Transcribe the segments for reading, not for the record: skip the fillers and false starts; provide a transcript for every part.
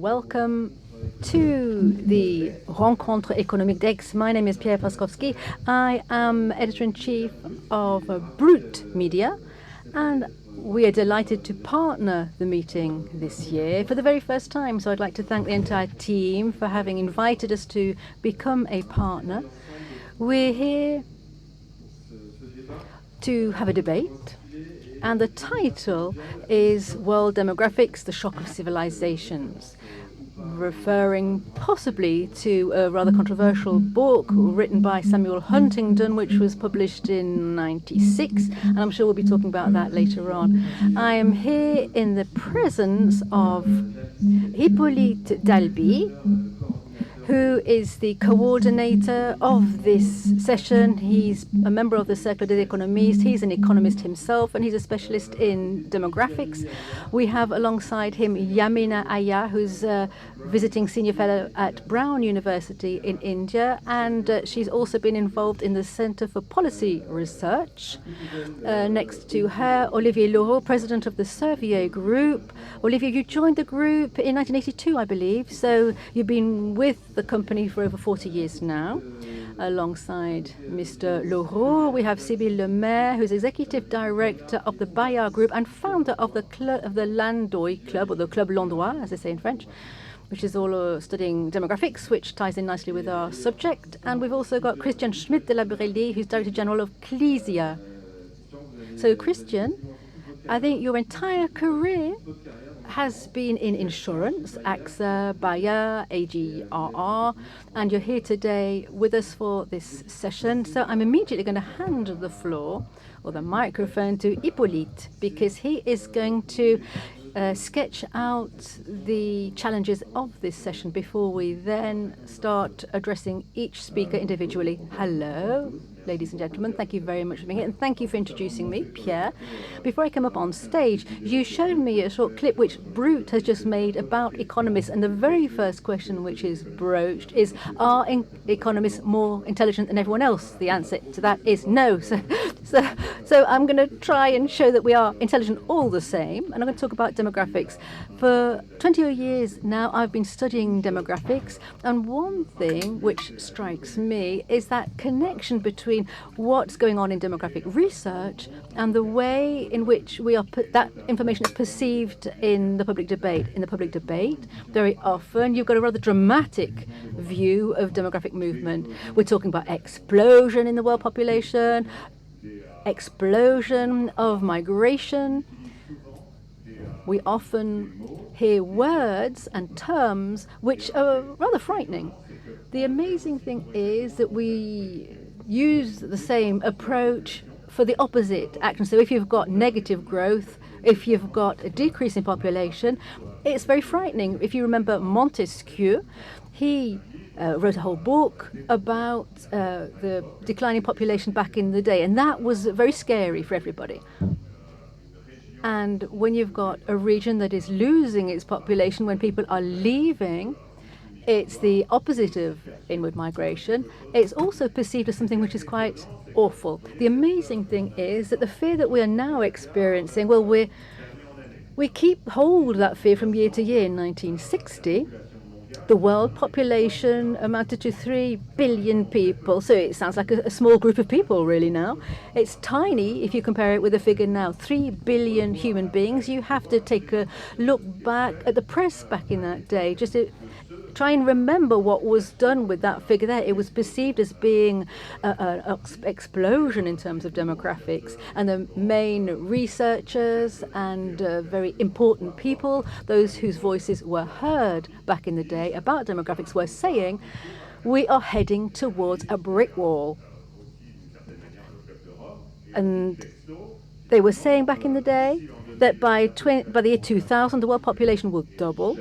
Welcome to the Rencontres Économiques. My name is Pierre. I am editor-in-chief of Brut Media, and we are delighted to partner the meeting this year for the very first time. So I'd like to thank the entire team for having invited us to become a partner. We're here to have a debate, and the title is World Demographics, the Shock of Civilizations, referring possibly to a rather controversial book written by Samuel Huntington, which was published in '96, and I'm sure we'll be talking about that later on. I am here in the presence of Hippolyte Dalby, who is the coordinator of this session. He's a member of the Cercle des Économistes. He's an economist himself, and he's a specialist in demographics. We have alongside him Yamini AIYAR, who's a visiting senior fellow at Brown University in India, and she's also been involved in the Center for Policy Research. Next to her, Olivier, president of the Servier Group. Olivier, you joined the group in 1982, I believe, so you've been with the company for over 40 years now. Alongside Mr. LAUREAU, we have Sibylle, who's executive director of the BRELIE group and founder of the Landois Club, or the Club Landois, as they say in French, which is all studying demographics, which ties in nicely with our subject. And we've also got Christian Schmidt de la BRELIE, who's Director General of CLISIA. So Christian, I think your entire career has been in insurance, AXA, BAYA, AGRR, and you're here today with us for this session. So I'm immediately going to hand the floor or the microphone to Hippolyte, because he is going to sketch out the challenges of this session before we then start addressing each speaker individually. Hello, ladies and gentlemen, thank you very much for being here, and thank you for introducing me, Pierre. Before I come up on stage, you showed me a short clip which Brut has just made about economists, and the very first question which is broached is, are economists more intelligent than everyone else? The answer to that is no. So I'm going to try and show that we are intelligent all the same, and I'm going to talk about demographics. For 20 years now, I've been studying demographics, and one thing which strikes me is that connection between what's going on in demographic research and the way in which that information is perceived in the public debate. In the public debate, very often you've got a rather dramatic view of demographic movement. We're talking about explosion in the world population, explosion of migration. We often hear words and terms which are rather frightening. The amazing thing is that we use the same approach for the opposite action. So if you've got negative growth, if you've got a decrease in population, it's very frightening. If you remember Montesquieu, he wrote a whole book about the declining population back in the day, and that was very scary for everybody. And when you've got a region that is losing its population, when people are leaving, it's the opposite of inward migration. It's also perceived as something which is quite awful. The amazing thing is that the fear that we are now experiencing, well, we keep hold of that fear from year to year. In 1960, the world population amounted to 3 billion people. So it sounds like a small group of people really now. It's tiny if you compare it with the figure now, 3 billion human beings. You have to take a look back at the press back in that day, just to try and remember what was done with that figure there. It was perceived as being an explosion in terms of demographics, and the main researchers and very important people, those whose voices were heard back in the day about demographics, were saying we are heading towards a brick wall. And they were saying back in the day that by the year 2000 the world population will double,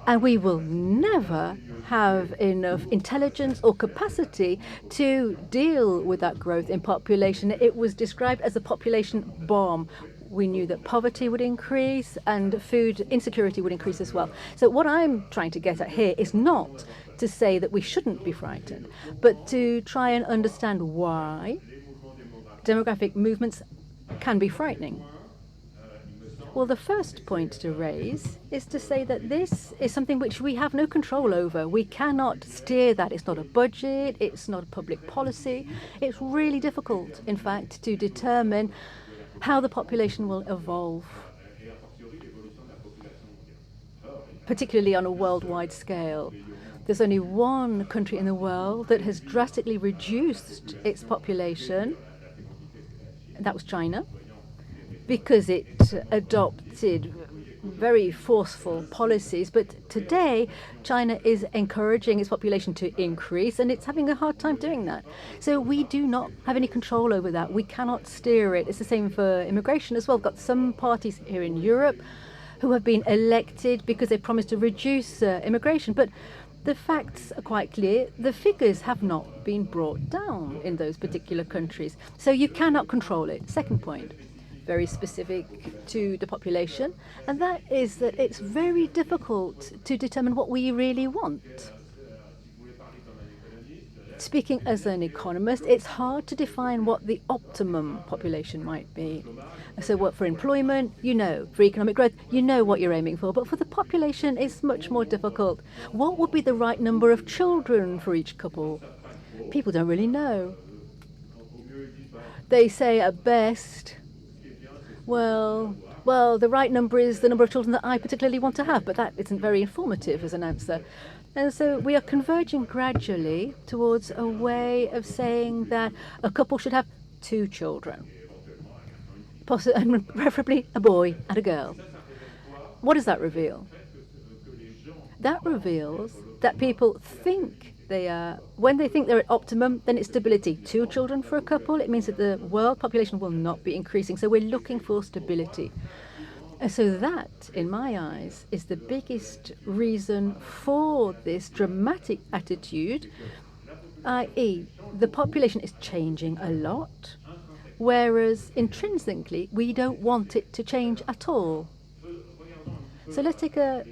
and we will never have enough intelligence or capacity to deal with that growth in population. It was described as a population bomb. We knew that poverty would increase and food insecurity would increase as well. So what I'm trying to get at here is not to say that we shouldn't be frightened, but to try and understand why demographic movements can be frightening. Well, the first point to raise is to say that this is something which we have no control over. We cannot steer that. It's not a budget, it's not a public policy. It's really difficult, in fact, to determine how the population will evolve, particularly on a worldwide scale. There's only one country in the world that has drastically reduced its population, and that was China, because it adopted very forceful policies. But today, China is encouraging its population to increase, and it's having a hard time doing that. So we do not have any control over that. We cannot steer it. It's the same for immigration as well. We've got some parties here in Europe who have been elected because they promised to reduce immigration. But the facts are quite clear. The figures have not been brought down in those particular countries. So you cannot control it. Second point, very specific to the population, and that is that it's very difficult to determine what we really want. Speaking as an economist, it's hard to define what the optimum population might be. So what for employment, you know, for economic growth, you know what you're aiming for, but for the population, it's much more difficult. What would be the right number of children for each couple? People don't really know. They say at best, well, the right number is the number of children that I particularly want to have, but that isn't very informative as an answer. And so we are converging gradually towards a way of saying that a couple should have 2 children, and preferably a boy and a girl. What does that reveal? That reveals that people think they are, when they think they're at optimum, then it's stability. 2 children for a couple, it means that the world population will not be increasing. So we're looking for stability. And so that, in my eyes, is the biggest reason for this dramatic attitude, i.e. the population is changing a lot, whereas intrinsically we don't want it to change at all. So let's take a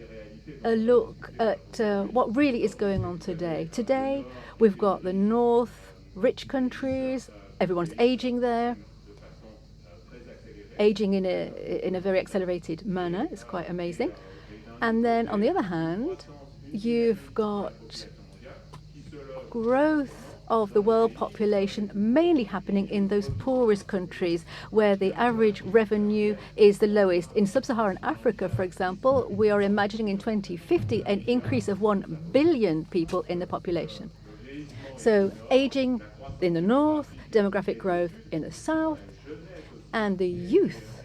look at what really is going on today. Today we've got the north, rich countries, everyone's aging there, aging in a very accelerated manner. It's quite amazing. And then on the other hand, you've got growth of the world population mainly happening in those poorest countries where the average revenue is the lowest. In sub-Saharan Africa, for example, we are imagining in 2050 an increase of 1 billion people in the population. So aging in the north, demographic growth in the south, and the youth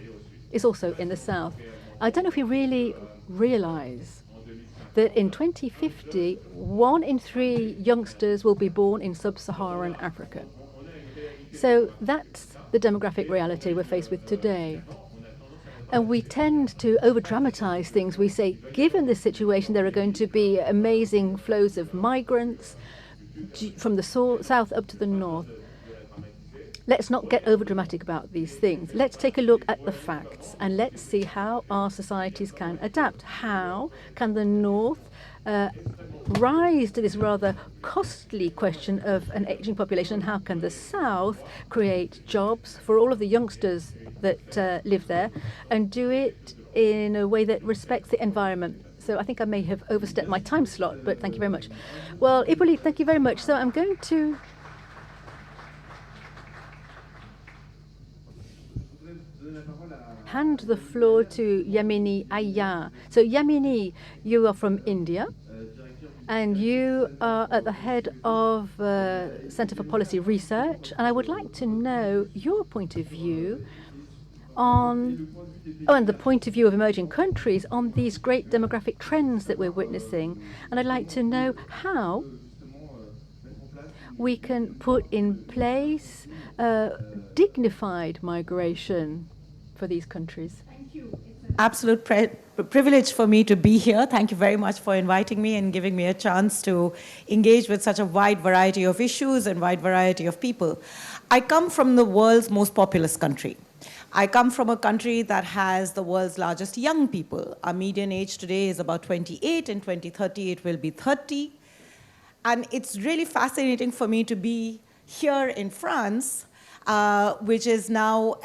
is also in the south. I don't know if we really realize that in 2050, 1 in 3 youngsters will be born in sub-Saharan Africa. So that's the demographic reality we're faced with today. And we tend to over-dramatize things. We say, given this situation, there are going to be amazing flows of migrants from the south up to the north. Let's not get over-dramatic about these things. Let's take a look at the facts and let's see how our societies can adapt. How can the North rise to this rather costly question of an aging population, and how can the South create jobs for all of the youngsters that live there and do it in a way that respects the environment? So I think I may have overstepped my time slot, but thank you very much. Well, Hippolyte, thank you very much. So I'm going to hand the floor to Yamini AIYAR. So Yamini, you are from India, and you are at the head of Center for Policy Research, and I would like to know your point of view on, and the point of view of emerging countries on these great demographic trends that we're witnessing. And I'd like to know how we can put in place dignified migration for these countries. Thank you. It's an absolute privilege for me to be here. Thank you very much for inviting me and giving me a chance to engage with such a wide variety of issues and wide variety of people. I come from the world's most populous country. I come from a country that has the world's largest young people. Our median age today is about 28. In 2030, it will be 30. And it's really fascinating for me to be here in France which is now,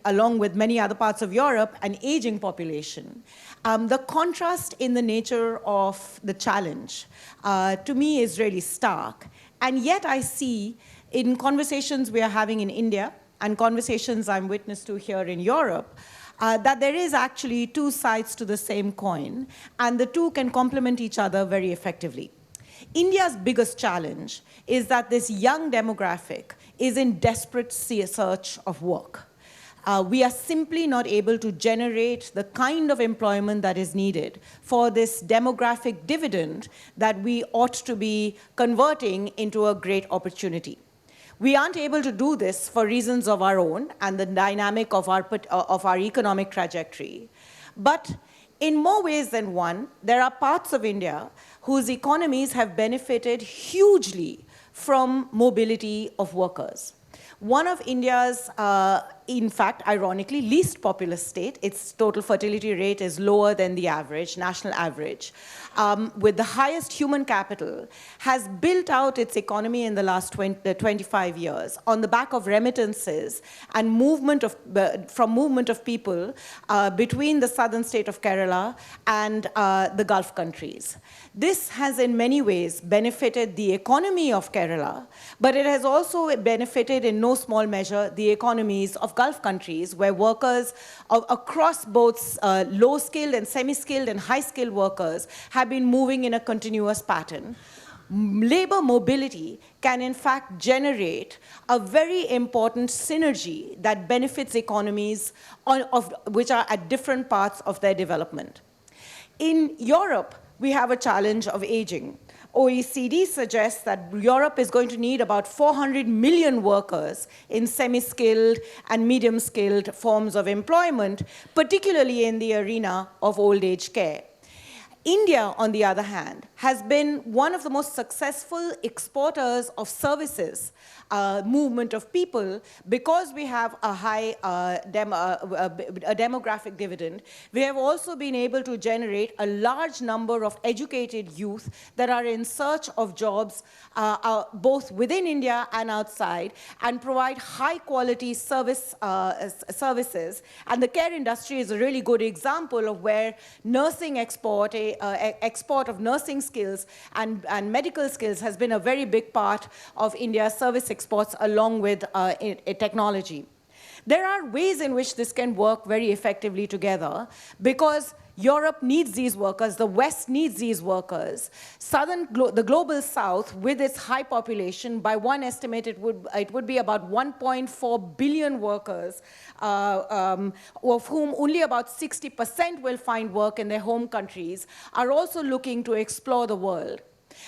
along with many other parts of Europe, an aging population. The contrast in the nature of the challenge, to me, is really stark. And yet I see in conversations we are having in India and conversations I'm witness to here in Europe, that there is actually two sides to the same coin, and the two can complement each other very effectively. India's biggest challenge is that this young demographic is in desperate search of work. We are simply not able to generate the kind of employment that is needed for this demographic dividend that we ought to be converting into a great opportunity. We aren't able to do this for reasons of our own and the dynamic of our economic trajectory. But in more ways than one, there are parts of India whose economies have benefited hugely from mobility of workers. One of India's, in fact, ironically, least populous state, its total fertility rate is lower than the average, national average, with the highest human capital, has built out its economy in the last 25 years on the back of remittances and movement of people between the southern state of Kerala and the Gulf countries. This has in many ways benefited the economy of Kerala, but it has also benefited in no small measure the economies of Gulf countries, where workers across both low-skilled and semi-skilled and high-skilled workers have been moving in a continuous pattern. Labor mobility can in fact generate a very important synergy that benefits economies which are at different parts of their development. In Europe, we have a challenge of aging. OECD suggests that Europe is going to need about 400 million workers in semi-skilled and medium-skilled forms of employment, particularly in the arena of old age care. India, on the other hand, has been one of the most successful exporters of services, movement of people, because we have a high demographic dividend. We have also been able to generate a large number of educated youth that are in search of jobs both within India and outside, and provide high-quality services. And the care industry is a really good example of where nursing export of nursing skills and medical skills has been a very big part of India's service exports, along with technology. There are ways in which this can work very effectively together, because Europe needs these workers, the West needs these workers. The global South, with its high population, by one estimate it would be about 1.4 billion workers, of whom only about 60% will find work in their home countries, are also looking to explore the world.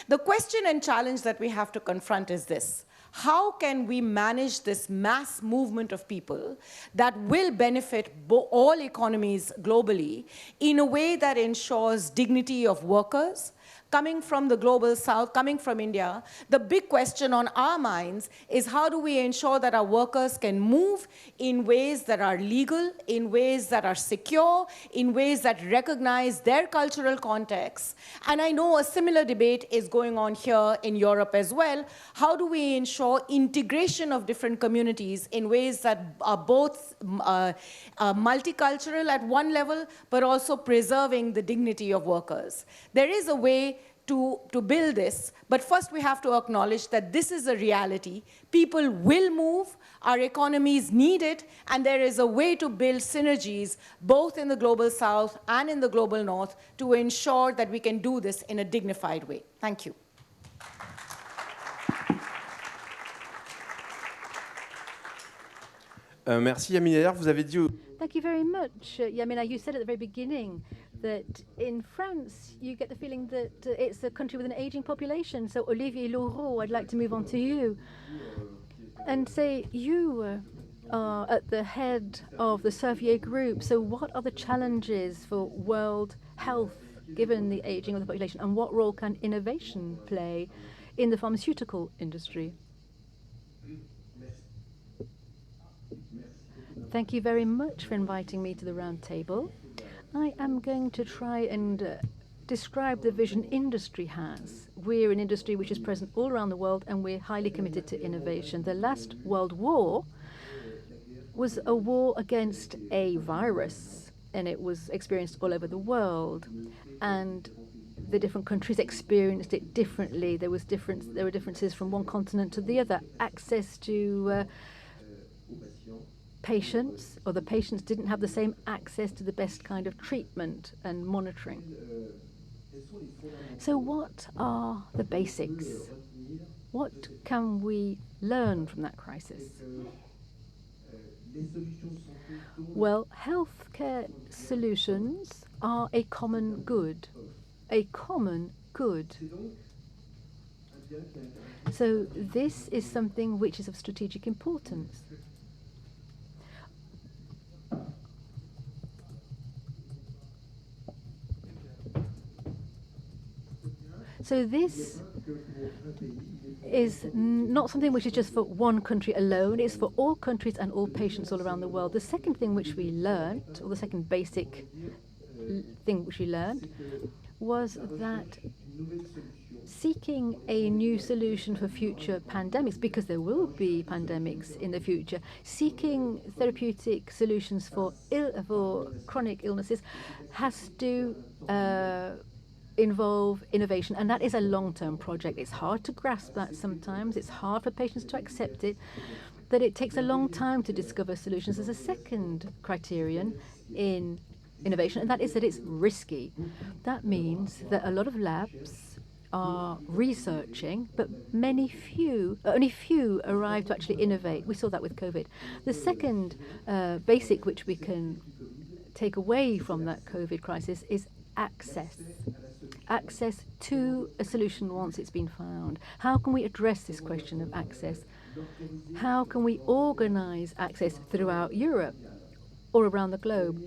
The question and challenge that we have to confront is this: how can we manage this mass movement of people that will benefit all economies globally in a way that ensures dignity of workers? Coming from the global South, coming from India, the big question on our minds is how do we ensure that our workers can move in ways that are legal, in ways that are secure, in ways that recognize their cultural contexts. And I know a similar debate is going on here in Europe as well. How do we ensure integration of different communities in ways that are both multicultural at one level, but also preserving the dignity of workers? There is a way to build this, but first we have to acknowledge that this is a reality. People will move, our economies need it, and there is a way to build synergies both in the global South and in the global North to ensure that we can do this in a dignified way. Thank you. Merci Yamini. Vous avez dit... Thank you very much, Yamina. You said at the very beginning that in France, you get the feeling that it's a country with an aging population. So Olivier, LAUREAU, I'd like to move on to you and say you are at the head of the Servier Group. So what are the challenges for world health given the aging of the population, and what role can innovation play in the pharmaceutical industry? Thank you very much for inviting me to the round table. I am going to try and describe the vision industry has. We're an industry which is present all around the world, and we're highly committed to innovation. The last World War was a war against a virus, and it was experienced all over the world, and the different countries experienced it differently. There were differences from one continent to the other. Access to patients, or the patients didn't have the same access to the best kind of treatment and monitoring. So what are the basics? What can we learn from that crisis? Well, healthcare solutions are a common good. A common good. So this is something which is of strategic importance. So this is not something which is just for one country alone. It's for all countries and all patients all around the world. The second thing which we learned, or the second basic thing which we learned, was that seeking a new solution for future pandemics, because there will be pandemics in the future, seeking therapeutic solutions for chronic illnesses has to involve innovation, and that is a long-term project. It's hard to grasp that sometimes. It's hard for patients to accept it, that it takes a long time to discover solutions. There's a second criterion in innovation, and that is that it's risky. That means that a lot of labs are researching, but only few arrive to actually innovate. We saw that with COVID. The second basic which we can take away from that COVID crisis is access. Access to a solution once it's been found. How can we address this question of access? How can we organize access throughout Europe or around the globe?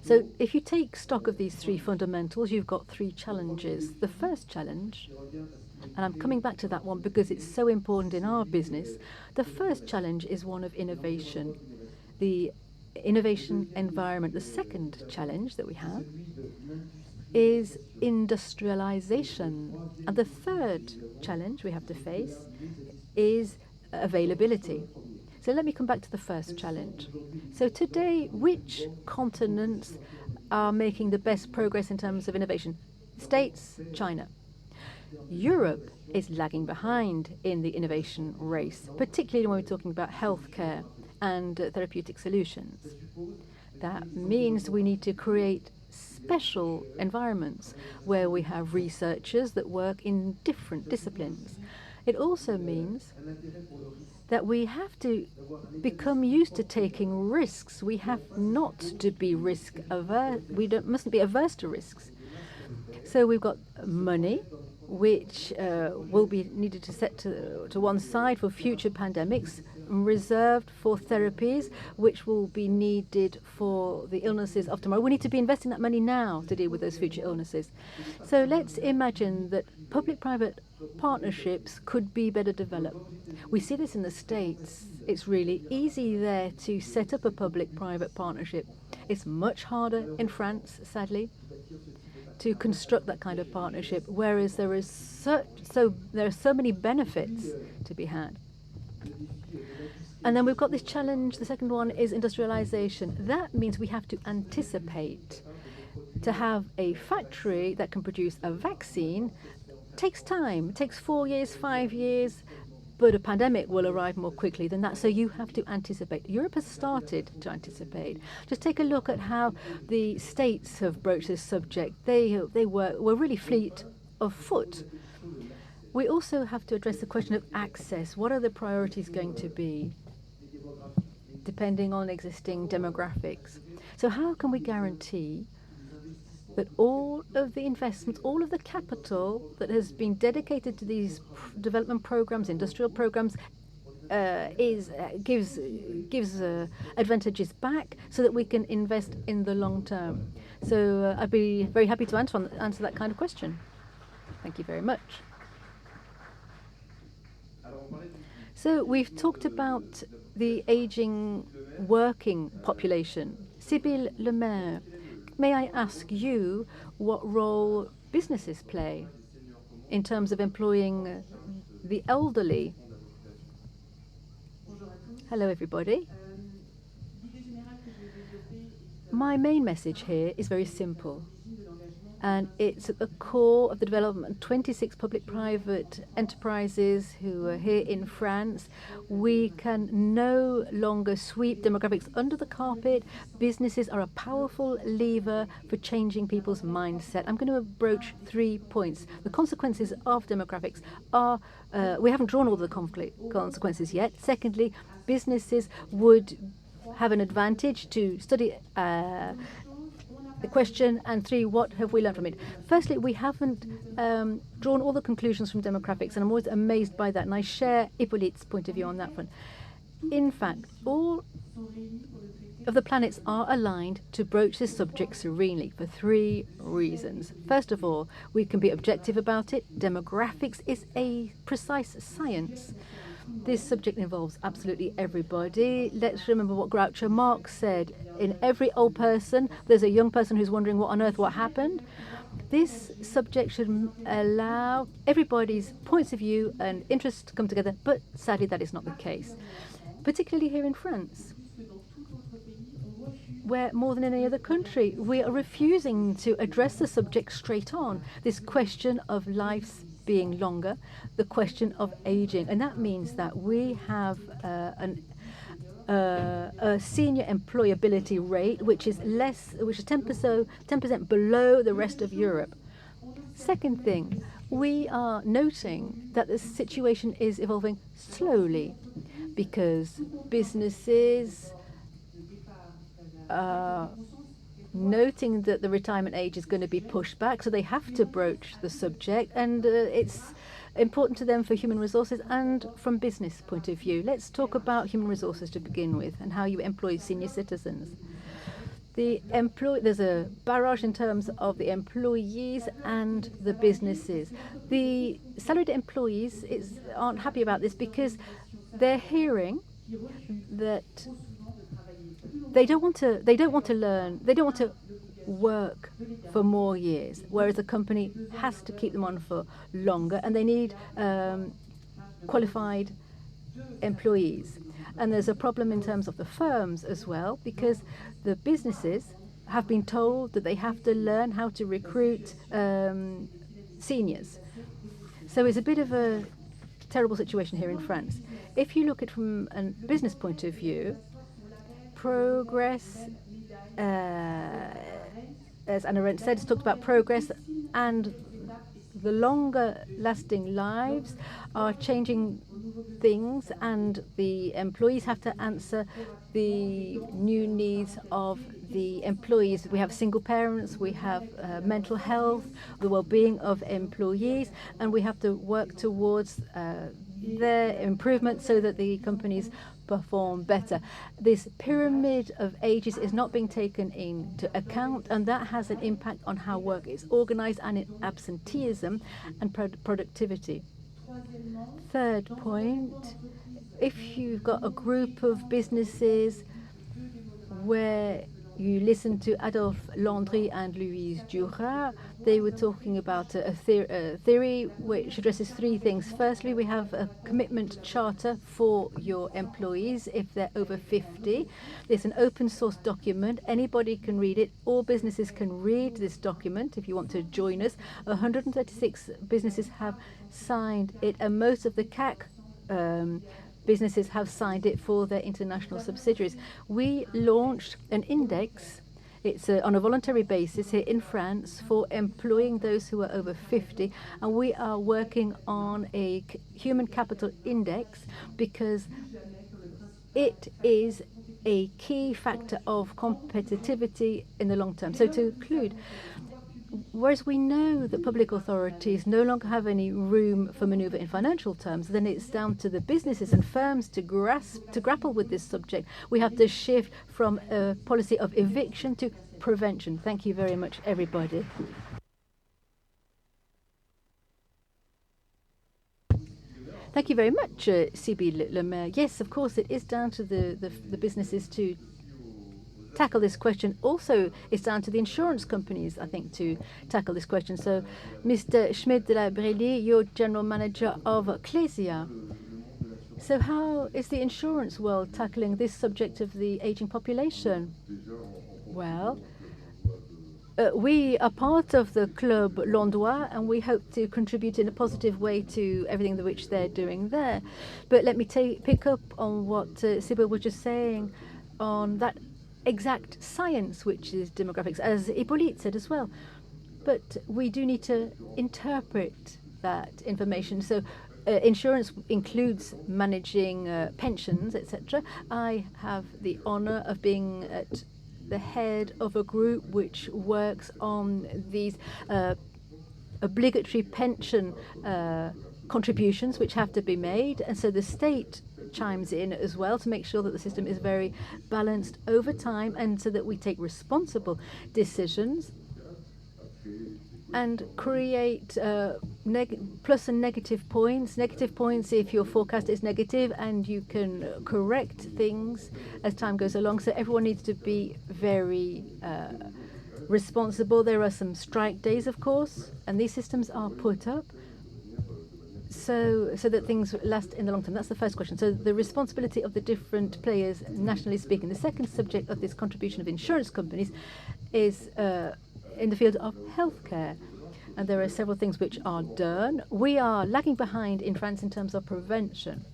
So if you take stock of these three fundamentals, you've got three challenges. The first challenge, and I'm coming back to that one because it's so important in our business, the first challenge is one of innovation, the innovation environment. The second challenge that we have is industrialization. And the third challenge we have to face is availability. So let me come back to the first challenge. So today, which continents are making the best progress in terms of innovation? States, China. Europe is lagging behind in the innovation race, particularly when we're talking about healthcare and therapeutic solutions. That means we need to create special environments where we have researchers that work in different disciplines. It also means that we have to become used to taking risks. We have not to be risk averse. Mustn't be averse to risks. So we've got money, which will be needed to set to one side for future pandemics, reserved for therapies, which will be needed for the illnesses of tomorrow. We need to be investing that money now to deal with those future illnesses. So let's imagine that public-private partnerships could be better developed. We see this in the States. It's really easy there to set up a public-private partnership. It's much harder in France, sadly, to construct that kind of partnership, whereas there are so many benefits to be had. And then we've got this challenge. The second one is industrialization. That means we have to anticipate. To have a factory that can produce a vaccine takes time. It takes 4 years, 5 years, but a pandemic will arrive more quickly than that. So you have to anticipate. Europe has started to anticipate. Just take a look at how the states have broached this subject. They were really fleet of foot. We also have to address the question of access. What are the priorities going to be, depending on existing demographics? So how can we guarantee that all of the investments, all of the capital that has been dedicated to these development programs, industrial programs, gives advantages back so that we can invest in the long term? So I'd be very happy to answer that kind of question. Thank you very much. So we've talked about the aging working population. Sibylle Lemaire, may I ask you what role businesses play in terms of employing the elderly? Hello, everybody. My main message here is very simple, and it's at the core of the development of 26 public-private enterprises who are here in France. We can no longer sweep demographics under the carpet. Businesses are a powerful lever for changing people's mindset. I'm going to broach 3 points. The consequences of demographics are, we haven't drawn all the consequences yet. Secondly, businesses would have an advantage to study the question, and 3, what have we learned from it? Firstly, we haven't drawn all the conclusions from demographics, and I'm always amazed by that, and I share Hippolyte's point of view on that one. In fact, all of the planets are aligned to broach this subject serenely for 3 reasons. First of all, we can be objective about it. Demographics is a precise science. This subject involves absolutely everybody. Let's remember what Groucho Marx said. In every old person, there's a young person who's wondering what on earth what happened. This subject should allow everybody's points of view and interests to come together, but sadly that is not the case. Particularly here in France, where more than any other country, we are refusing to address the subject straight on. This question of life's being longer, the question of aging, and that means that we have a senior employability rate which is 10% below the rest of Europe. Second thing, we are noting that the situation is evolving slowly because businesses are noting that the retirement age is going to be pushed back, so they have to broach the subject, and it's important to them for human resources and from business point of view. Let's talk about human resources to begin with and how you employ senior citizens. There's a barrage in terms of the employees and the businesses. The salaried employees aren't happy about this because they're hearing that they don't want to learn, they don't want to work for more years, whereas the company has to keep them on for longer, and they need qualified employees. And there's a problem in terms of the firms as well, because the businesses have been told that they have to learn how to recruit seniors. So it's a bit of a terrible situation here in France. If you look at it from a business point of view, progress, as Anna Arendt said, talked about progress, and the longer lasting lives are changing things, and the employees have to answer the new needs of the employees. We have single parents, we have mental health, the well-being of employees, and we have to work towards their improvement so that the companies perform better. This pyramid of ages is not being taken into account, and that has an impact on how work is organized and in absenteeism and productivity. Third point, if you've got a group of businesses where you listen to Adolphe Landry and Louise Duras, they were talking about a theory which addresses 3 things. Firstly, we have a commitment charter for your employees if they're over 50. It's an open source document. Anybody can read it. All businesses can read this document if you want to join us. 136 businesses have signed it, and most of the CAC businesses have signed it for their international subsidiaries. We launched an index. It's on a voluntary basis here in France for employing those who are over 50, and we are working on a human capital index because it is a key factor of competitivity in the long term. So to conclude, whereas we know that public authorities no longer have any room for maneuver in financial terms, then it's down to the businesses and firms to grapple with this subject. We have to shift from a policy of eviction to prevention. Thank you very much, everybody. Thank you very much, Sibylle Le Maire. Yes, of course, it is down to the businesses to tackle this question. Also, it's down to the insurance companies, I think, to tackle this question. So, Mr. Schmidt de la BRELIE, you're general manager of Clésia. So how is the insurance world tackling this subject of the aging population? Well, we are part of the Club Landois, and we hope to contribute in a positive way to everything which they're doing there. But let me pick up on what Sibylle was just saying on that exact science, which is demographics, as Hippolyte said as well. But we do need to interpret that information. So insurance includes managing pensions, etc. I have the honor of being at the head of a group which works on these obligatory pension contributions which have to be made. And so the state chimes in as well to make sure that the system is very balanced over time, and so that we take responsible decisions and create plus and negative points. Negative points if your forecast is negative, and you can correct things as time goes along. So everyone needs to be very responsible. There are some strike days, of course, and these systems are put up so that things last in the long term. That's the first question. So the responsibility of the different players, nationally speaking. The second subject of this contribution of insurance companies is in the field of healthcare. And there are several things which are done. We are lagging behind in France in terms of prevention.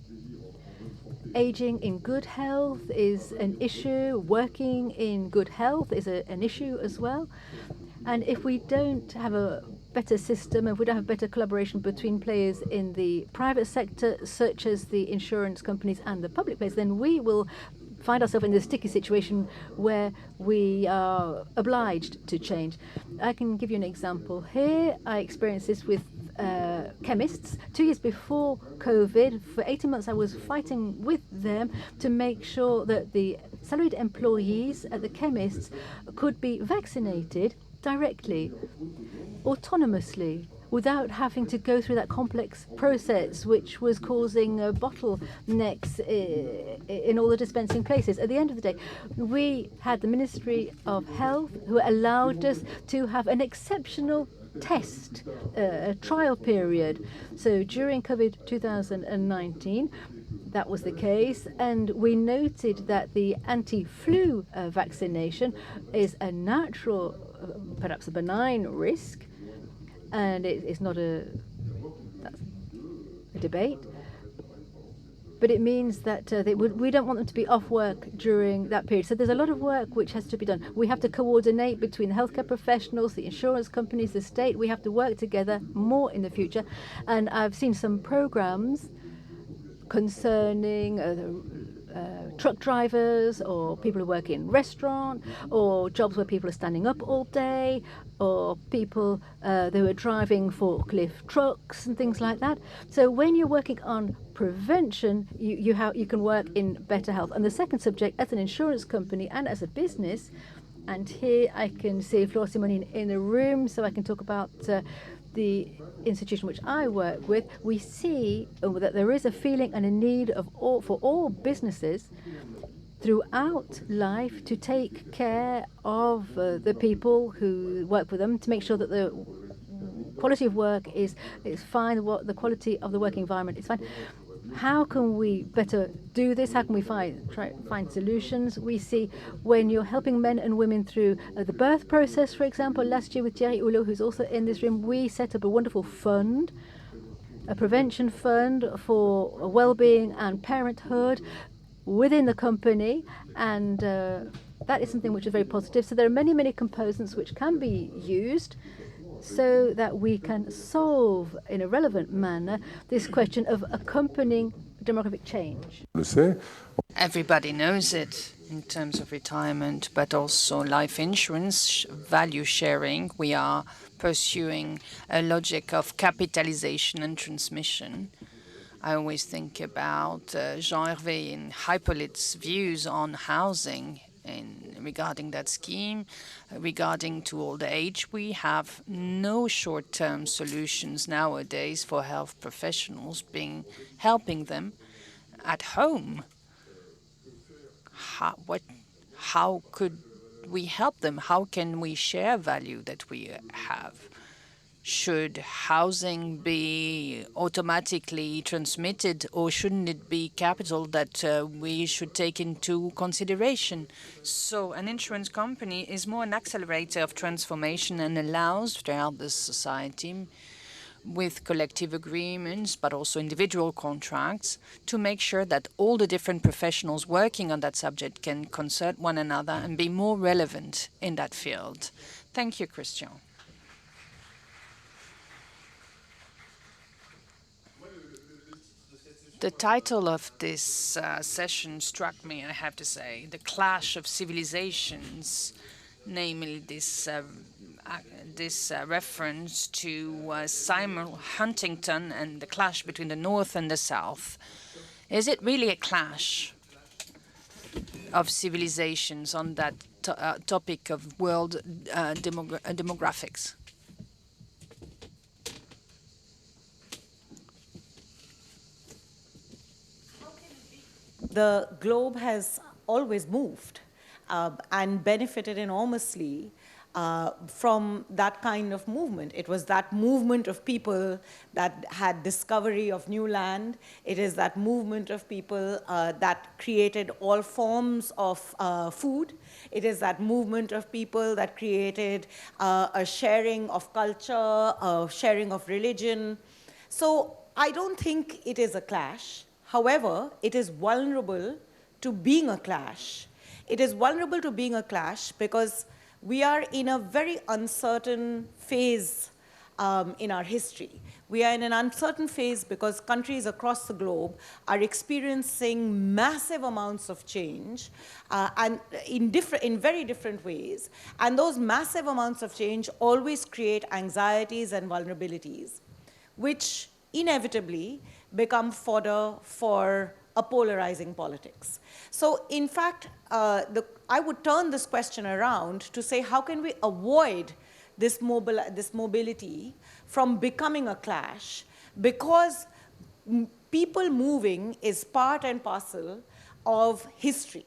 Aging in good health is an issue. Working in good health is an issue as well. And if we don't have a better system, if we don't have better collaboration between players in the private sector, such as the insurance companies and the public players, then we will find ourselves in this sticky situation where we are obliged to change. I can give you an example here. I experienced this with chemists. 2 years before COVID, for 18 months I was fighting with them to make sure that the salaried employees at the chemists could be vaccinated directly, autonomously, without having to go through that complex process which was causing bottlenecks in all the dispensing places. At the end of the day, we had the Ministry of Health who allowed us to have an exceptional test, a trial period. So during COVID 2019, that was the case, and we noted that the anti-flu vaccination is a natural, perhaps a benign risk, and it's not a debate, but it means that we don't want them to be off work during that period. So there's a lot of work which has to be done. We have to coordinate between the healthcare professionals, the insurance companies, the state. We have to work together more in the future. And I've seen some programs concerning truck drivers, or people who work in restaurant, or jobs where people are standing up all day, or people who are driving forklift trucks and things like that. So when you're working on prevention, you can work in better health. And the second subject, as an insurance company and as a business, and here I can see Flora Simoni in the room, so I can talk about the institution which I work with. We see that there is a feeling and a need for all businesses throughout life to take care of the people who work with them, to make sure that the quality of work is fine, what the quality of the working environment is fine. How can we better do this? How can we find solutions? We see when you're helping men and women through the birth process, for example. Last year with Thierry Hulot, who's also in this room, we set up a wonderful fund, a prevention fund for well-being and parenthood within the company, and that is something which is very positive. So there are many, many components which can be used so that we can solve in a relevant manner this question of accompanying demographic change. Everybody knows it in terms of retirement, but also life insurance, value sharing. We are pursuing a logic of capitalization and transmission. I always think about Jean Hervé and Hippolyte's views on housing regarding that scheme, regarding to old age. We have no short-term solutions nowadays for health professionals helping them at home. How could we help them? How can we share value that we have? Should housing be automatically transmitted, or shouldn't it be capital that we should take into consideration? So an insurance company is more an accelerator of transformation and allows throughout the society with collective agreements, but also individual contracts, to make sure that all the different professionals working on that subject can concert one another and be more relevant in that field. Thank you, Christian. The title of this session struck me, I have to say, The Clash of Civilizations, namely this reference to Simon Huntington and the clash between the North and the South. Is it really a clash of civilizations on that topic of world demographics? The globe has always moved and benefited enormously from that kind of movement. It was that movement of people that had discovery of new land. It is that movement of people that created all forms of food. It is that movement of people that created a sharing of culture, a sharing of religion. So I don't think it is a clash. However, it is vulnerable to being a clash. It is vulnerable to being a clash because we are in a very uncertain phase in our history. We are in an uncertain phase because countries across the globe are experiencing massive amounts of change and in very different ways. And those massive amounts of change always create anxieties and vulnerabilities, which inevitably become fodder for a polarizing politics. So in fact, I would turn this question around to say, how can we avoid this mobility from becoming a clash? Because people moving is part and parcel of history.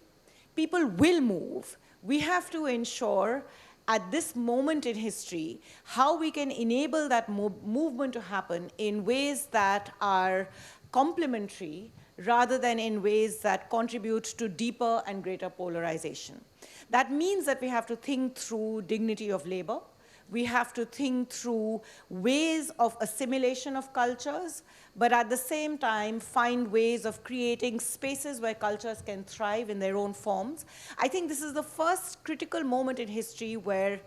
People will move. We have to ensure at this moment in history how we can enable that movement to happen in ways that are complementary rather than in ways that contribute to deeper and greater polarization. That means that we have to think through dignity of labor. We have to think through ways of assimilation of cultures, but at the same time find ways of creating spaces where cultures can thrive in their own forms. I think this is the first critical moment in history where,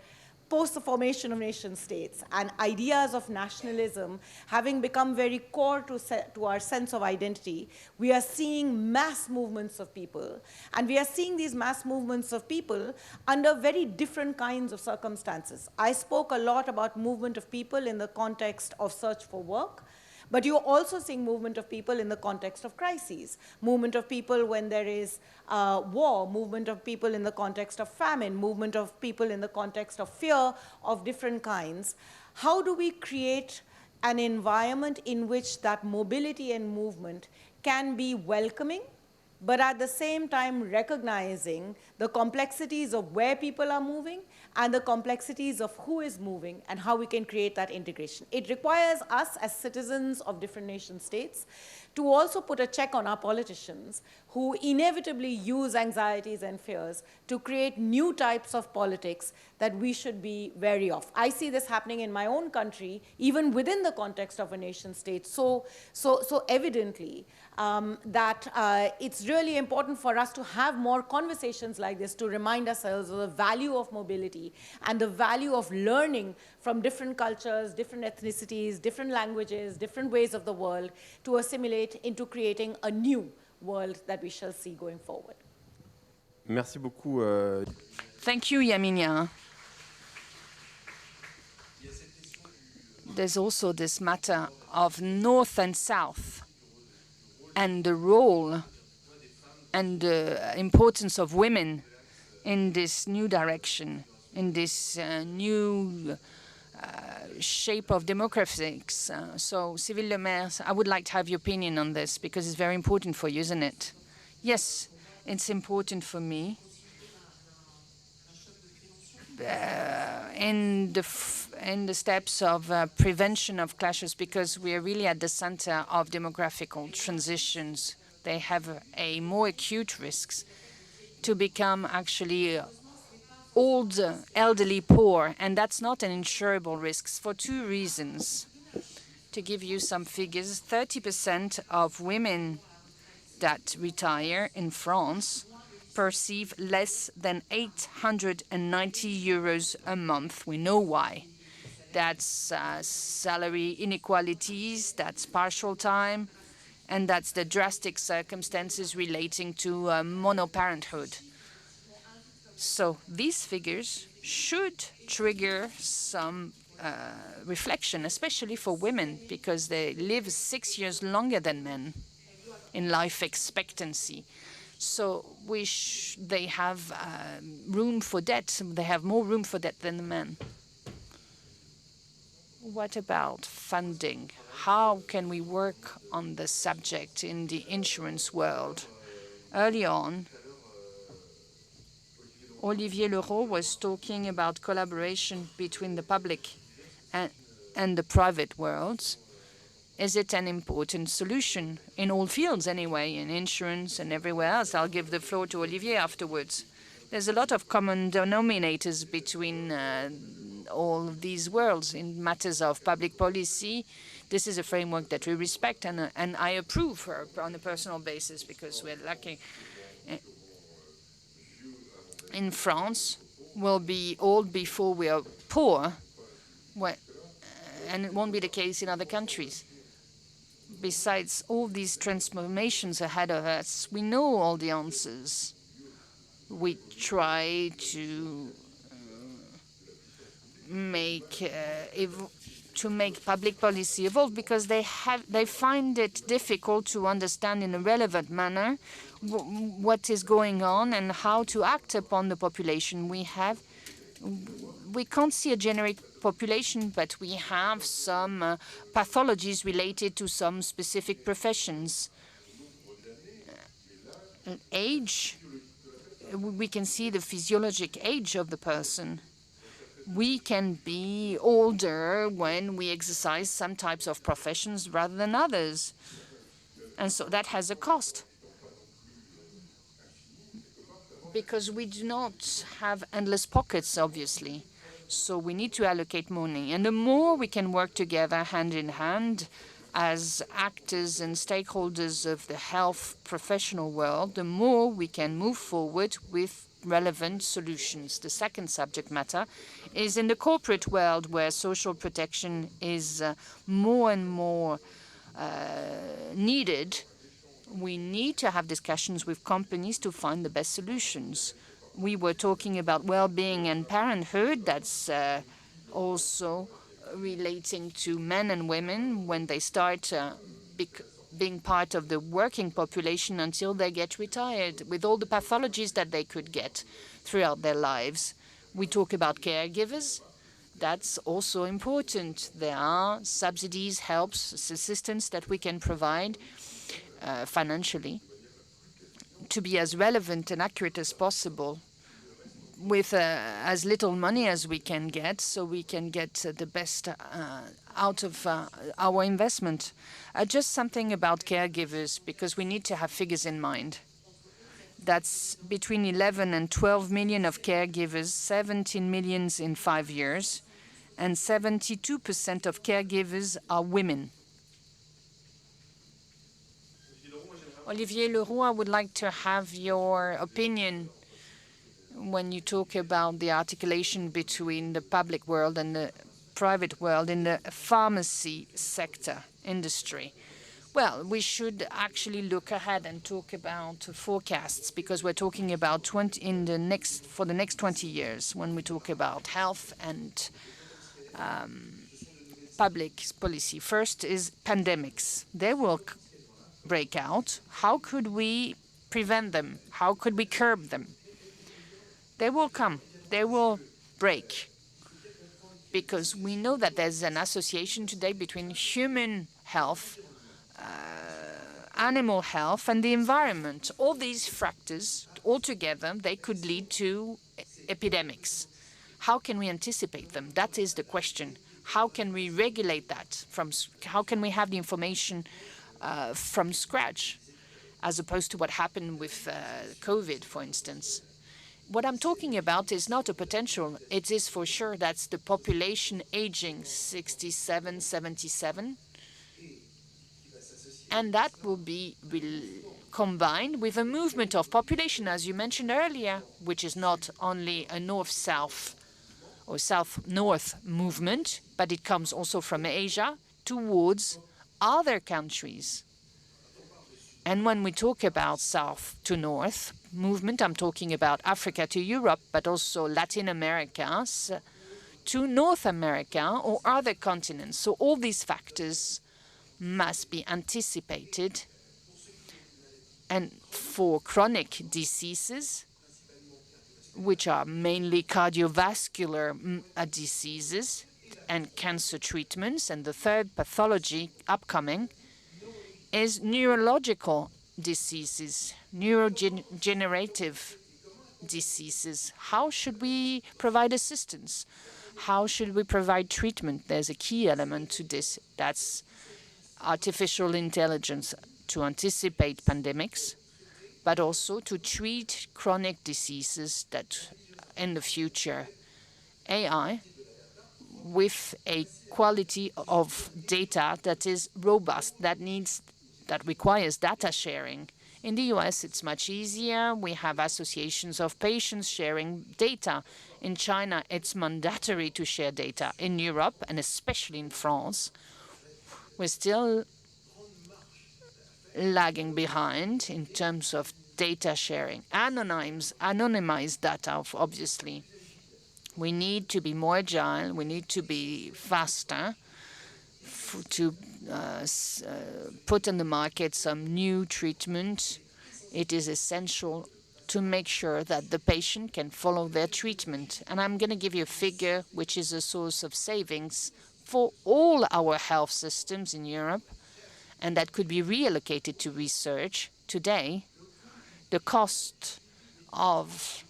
post the formation of nation states and ideas of nationalism having become very core to our sense of identity, we are seeing mass movements of people. And we are seeing these mass movements of people under very different kinds of circumstances. I spoke a lot about movement of people in the context of search for work. But you're also seeing movement of people in the context of crises, movement of people when there is war, movement of people in the context of famine, movement of people in the context of fear of different kinds. How do we create an environment in which that mobility and movement can be welcoming, but at the same time recognizing the complexities of where people are moving and the complexities of who is moving and how we can create that integration. It requires us as citizens of different nation states to also put a check on our politicians who inevitably use anxieties and fears to create new types of politics that we should be wary of. I see this happening in my own country, even within the context of a nation state, so evidently that it's really important for us to have more conversations like this to remind ourselves of the value of mobility and the value of learning from different cultures, different ethnicities, different languages, different ways of the world to assimilate into creating a new world that we shall see going forward. Merci beaucoup. Thank you, Yamini. There's also this matter of North and South and the role and the importance of women in this new direction, in this new shape of demographics. So, Sibylle Lemaire, I would like to have your opinion on this because it's very important for you, isn't it? Yes, it's important for me in the steps of prevention of clashes, because we are really at the center of demographical transitions. They have a more acute risks to become actually old, elderly, poor, and that's not an insurable risk for two reasons. To give you some figures, 30% of women that retire in France perceive less than 890 euros a month. We know why. That's salary inequalities, that's partial time, and that's the drastic circumstances relating to monoparenthood. So these figures should trigger some reflection, especially for women, because they live 6 years longer than men in life expectancy. So they have room for debt. They have more room for debt than the men. What about funding? How can we work on this subject in the insurance world? Early on, Olivier LAUREAU was talking about collaboration between the public and the private worlds. Is it an important solution in all fields anyway, in insurance and everywhere else? I'll give the floor to Olivier afterwards. There's a lot of common denominators between all of these worlds in matters of public policy. This is a framework that we respect and I approve on a personal basis, because we're lucky. In France, we'll be old before we are poor, and it won't be the case in other countries. Besides all these transformations ahead of us, we know all the answers. We try to make public policy evolve, because they find it difficult to understand in a relevant manner what is going on and how to act upon the population we have. We can't see a generic population, but we have some pathologies related to some specific professions. Age, we can see the physiologic age of the person. We can be older when we exercise some types of professions rather than others. And so that has a cost, because we do not have endless pockets, obviously. So we need to allocate money. And the more we can work together hand in hand as actors and stakeholders of the health professional world, the more we can move forward with relevant solutions. The second subject matter is in the corporate world, where social protection is more and more needed. We need to have discussions with companies to find the best solutions. We were talking about well-being and parenthood. That's also relating to men and women when they start being part of the working population until they get retired, with all the pathologies that they could get throughout their lives. We talk about caregivers. That's also important. There are subsidies, helps, assistance that we can provide financially to be as relevant and accurate as possible, with as little money as we can get, so we can get the best out of our investment. Just something about caregivers, because we need to have figures in mind. That's between 11 and 12 million of caregivers, 17 million in 5 years, and 72% of caregivers are women. Olivier LAUREAU, I would like to have your opinion when you talk about the articulation between the public world and the private world in the pharmacy sector industry. Well, we should actually look ahead and talk about forecasts, because we're talking about for the next 20 years when we talk about health and public policy. First is pandemics. They will break out. How could we prevent them? How could we curb them? They will come. They will break, because we know that there's an association today between human health, animal health, and the environment. All these factors, all together, they could lead to epidemics. How can we anticipate them? That is the question. How can we regulate that? How can we have the information from scratch, as opposed to what happened with COVID, for instance? What I'm talking about is not a potential. It is for sure that's the population aging 67, 77. And that will be combined with a movement of population, as you mentioned earlier, which is not only a north-south or south-north movement, but it comes also from Asia towards other countries. And when we talk about south to north movement, I'm talking about Africa to Europe, but also Latin America to North America or other continents. So all these factors must be anticipated. And for chronic diseases, which are mainly cardiovascular diseases and cancer treatments, and the third pathology upcoming is neurological diseases, neurodegenerative diseases. How should we provide assistance? How should we provide treatment? There's a key element to this. That's artificial intelligence to anticipate pandemics, but also to treat chronic diseases that in the future, AI with a quality of data that is robust, that requires data sharing. In the US, it's much easier. We have associations of patients sharing data. In China, it's mandatory to share data. In Europe, and especially in France, we're still lagging behind in terms of data sharing. Anonymized data, obviously. We need to be more agile. We need to be faster to put on the market some new treatment. It is essential to make sure that the patient can follow their treatment. And I'm going to give you a figure which is a source of savings for all our health systems in Europe, and that could be reallocated to research. Today, the cost of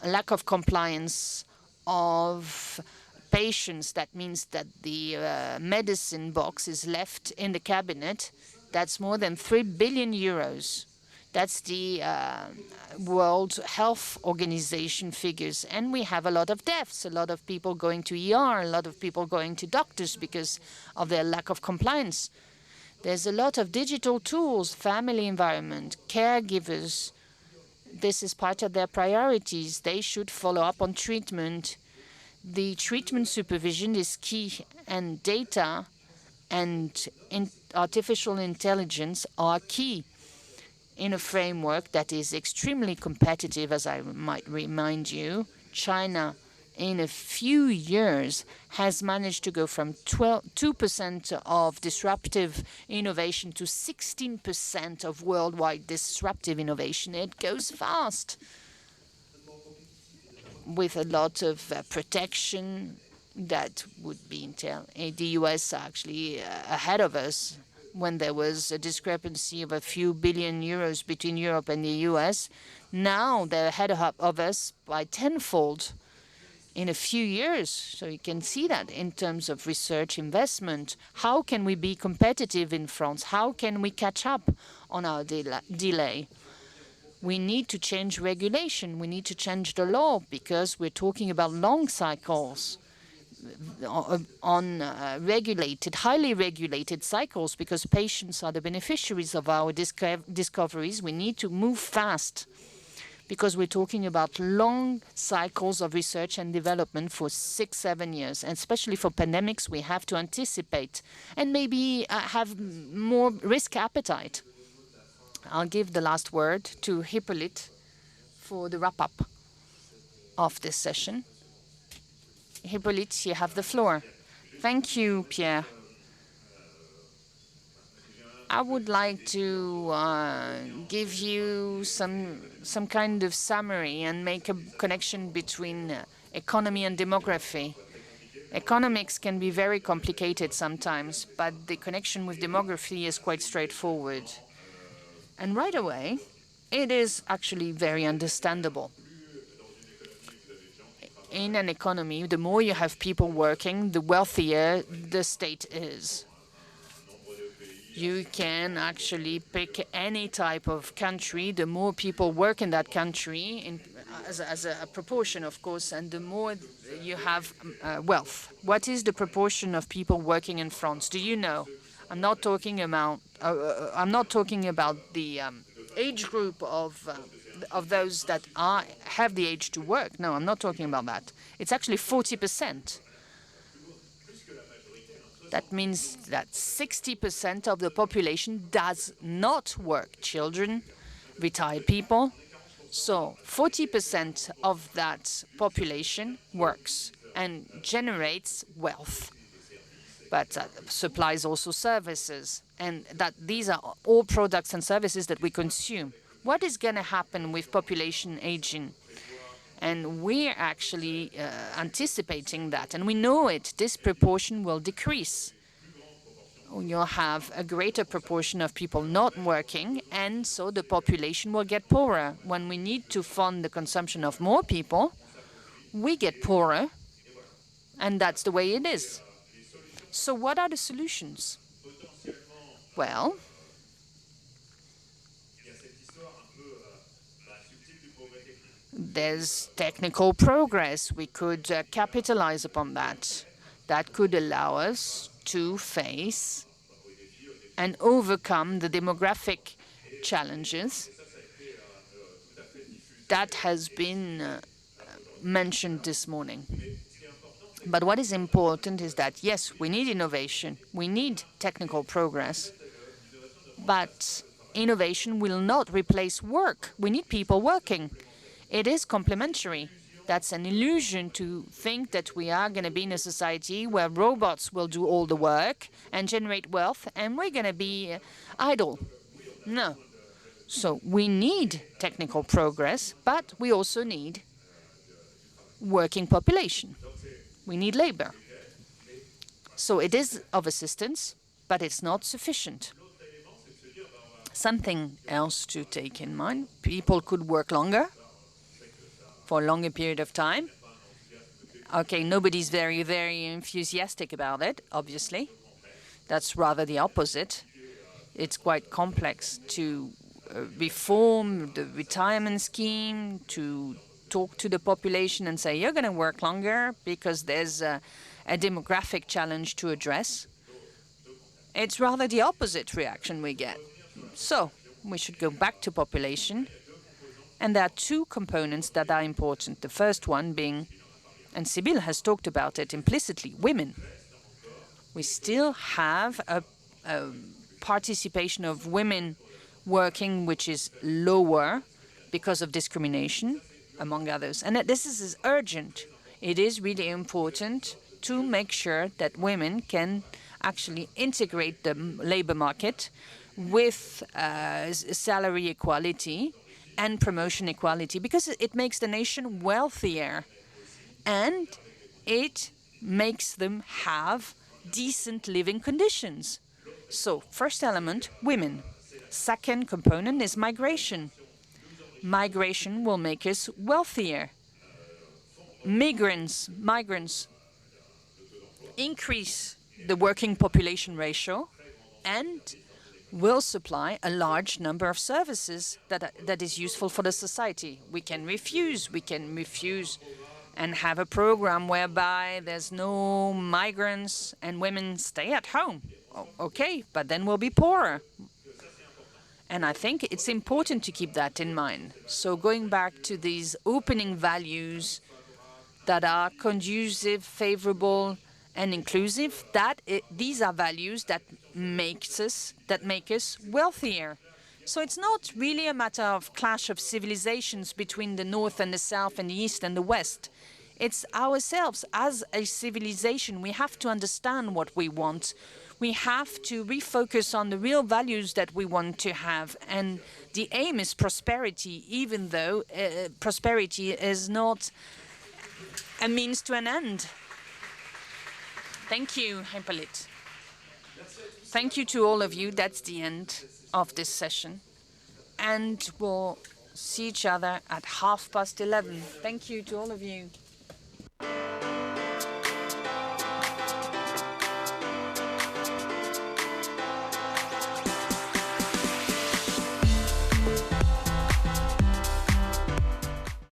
lack of compliance of patients, that means that the medicine box is left in the cabinet, that's more than 3 billion euros. That's the World Health Organization figures. And we have a lot of deaths, a lot of people going to ER, a lot of people going to doctors because of their lack of compliance. There's a lot of digital tools, family environment, caregivers. This is part of their priorities. They should follow up on treatment. The treatment supervision is key, and data and artificial intelligence are key in a framework that is extremely competitive, as I might remind you. China, in a few years, has managed to go from 2% of disruptive innovation to 16% of worldwide disruptive innovation. It goes fast, with a lot of protection that would be entailed. The US actually ahead of us when there was a discrepancy of a few billion euros between Europe and the US. Now they're ahead of us by tenfold in a few years. So you can see that in terms of research investment. How can we be competitive in France? How can we catch up on our delay? We need to change regulation. We need to change the law, because we're talking about long cycles on regulated, highly regulated cycles, because patients are the beneficiaries of our discoveries. We need to move fast, because we're talking about long cycles of research and development for 6-7 years. And especially for pandemics, we have to anticipate and maybe have more risk appetite. I'll give the last word to Hippolyte for the wrap-up of this session. Hippolyte, you have the floor. Thank you, Pierre. I would like to give you some kind of summary and make a connection between economy and demography. Economics can be very complicated sometimes, but the connection with demography is quite straightforward. And right away, it is actually very understandable. in an economy, the more you have people working, the wealthier the state is. You can actually pick any type of country. The more people work in that country, as a proportion, of course, and the more you have wealth. What is the proportion of people working in France? Do you know? I'm not talking about. I'm not talking about the age group of those that have the age to work. No, I'm not talking about that. It's actually 40%. That means that 60% of the population does not work. Children, retired people. So 40% of that population works and generates wealth, but supplies also services. And that these are all products and services that we consume. What is going to happen with population aging? And we're actually anticipating that, and we know it. This proportion will decrease. You'll have a greater proportion of people not working, and so the population will get poorer. When we need to fund the consumption of more people, we get poorer, and that's the way it is. So what are the solutions? Well, there's technical progress. We could capitalize upon that. That could allow us to face and overcome the demographic challenges that has been mentioned this morning. But what is important is that, yes, we need innovation, we need technical progress, but innovation will not replace work. We need people working. It is complementary. That's an illusion to think that we are going to be in a society where robots will do all the work and generate wealth, and we're going to be idle. No. So we need technical progress, but we also need working population. We need labor. So it is of assistance, but it's not sufficient. Something else to take in mind, people could work longer, for a longer period of time. Okay, nobody's very, very enthusiastic about it, obviously. That's rather the opposite. It's quite complex to reform the retirement scheme, to talk to the population and say, you're going to work longer because there's a demographic challenge to address. It's rather the opposite reaction we get. So we should go back to population. And there are two components that are important. The first one being, and Sibylle has talked about it implicitly, women. We still have a participation of women working which is lower because of discrimination, among others. And this is urgent. It is really important to make sure that women can actually integrate the labor market with salary equality and promotion equality, because it makes the nation wealthier and it makes them have decent living conditions. So, first element, women. Second component is migration. Migration will make us wealthier. Migrants increase the working population ratio and will supply a large number of services that is useful for the society. We can refuse and have a program whereby there's no migrants and women stay at home. Okay, but then we'll be poorer. And I think it's important to keep that in mind. So going back to these opening values that are conducive, favorable, and inclusive, these are values that make us wealthier. So it's not really a matter of clash of civilizations between the North and the South and the East and the West. It's ourselves as a civilization. We have to understand what we want. We have to refocus on the real values that we want to have. And the aim is prosperity, even though prosperity is not a means to an end. Thank you, Hippolyte. Thank you to all of you. That's the end of this session. And we'll see each other at 11:30. Thank you to all of you.